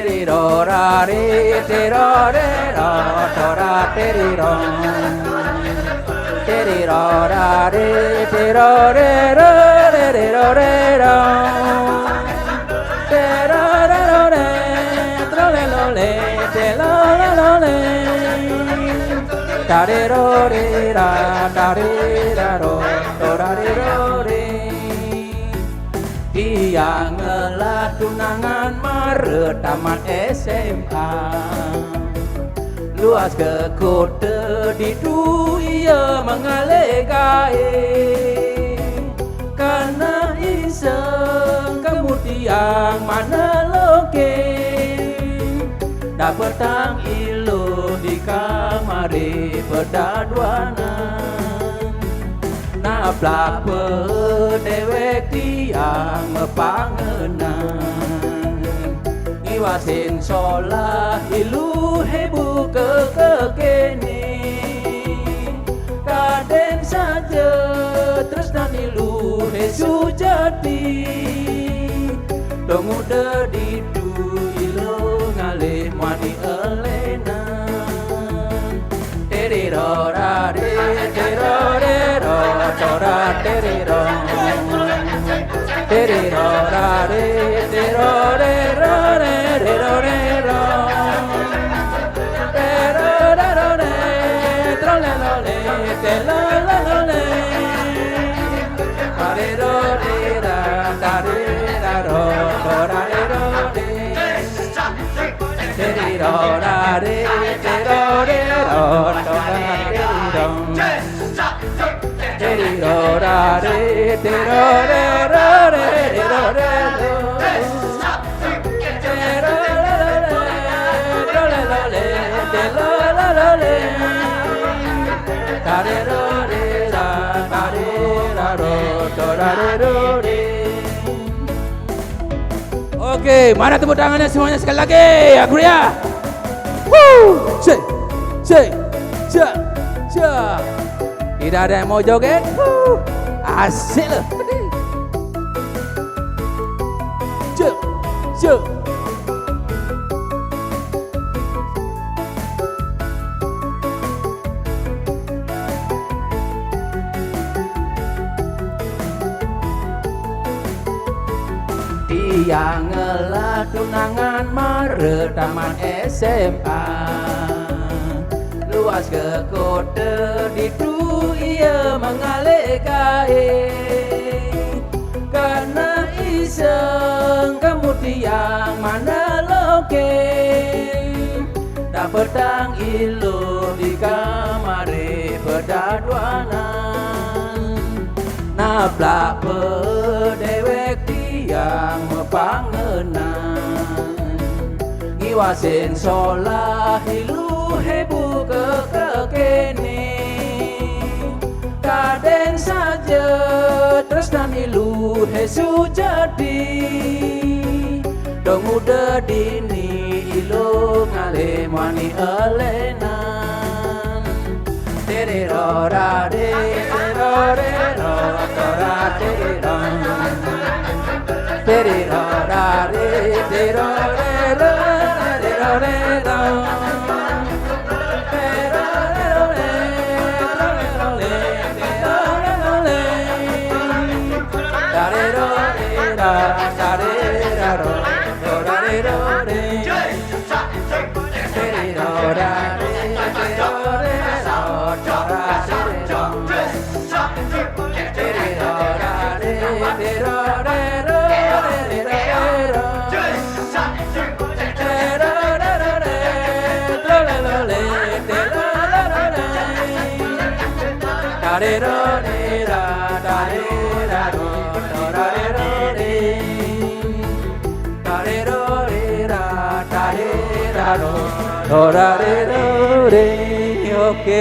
Teri ro ra re te ro re ro do ra teri ro. Teri ro ra re te ro re ro re re ro re ro. Te ro re ro re tro le lo le te lo lo le. Da re ro re ra da re ra ro do ra re ro re. Dia ngelah tunangan Maret tamat SMA. Luas ke kota didu ia mengalegai. Karena iseng kemudian mana loke. Dapat tang ilo di kamari perdaduanan. Naplak pedewek tiang mepangenan. Iwasin solah ilu hebu kekeni. Kaden saja terus dan ilu hesu jadi. Dongude didu ilu ngalih mani elenan. Teri ro ra re te ro re ro do ra teri ro. Teri ro ra re te ro re ro re re ro re ro. Te ro ra ro re tro le lo le te lo lo lo le. Da re ro re ra da re ra ro do ra re ro re. Teri ro ra re te ro re ro do ra teri ro. Teri ro ra re te ro re ro re re ro re ro. Te ro ra ro re tro le lo le te lo lo lo le. Da re ro re ra da re ra ro do ra re ro re. Oke, mana tepuk tangannya semuanya sekali lagi, aku ya. Woo, cek, cek. Tidak ada yang mau joget? Asik loh. Cek. Dia ngelah tunangan Maret taman SMA. Luas ke kota didu ia mengalegai. Karena iseng kemudian mana loke. Dapat tang ilo di kamari perdaduanan. Naplak pedewek tiang mepangenan. Ngiwasin solah ilu hebu kekeni. Kaden saja terus dan ilu hesu jadi. Dongude dini ilu ngalih mani elenan. Teri ro ra re te ro re ro do ra teri ro. Teri ro ra re te ro re ro re ro re ro. Oke.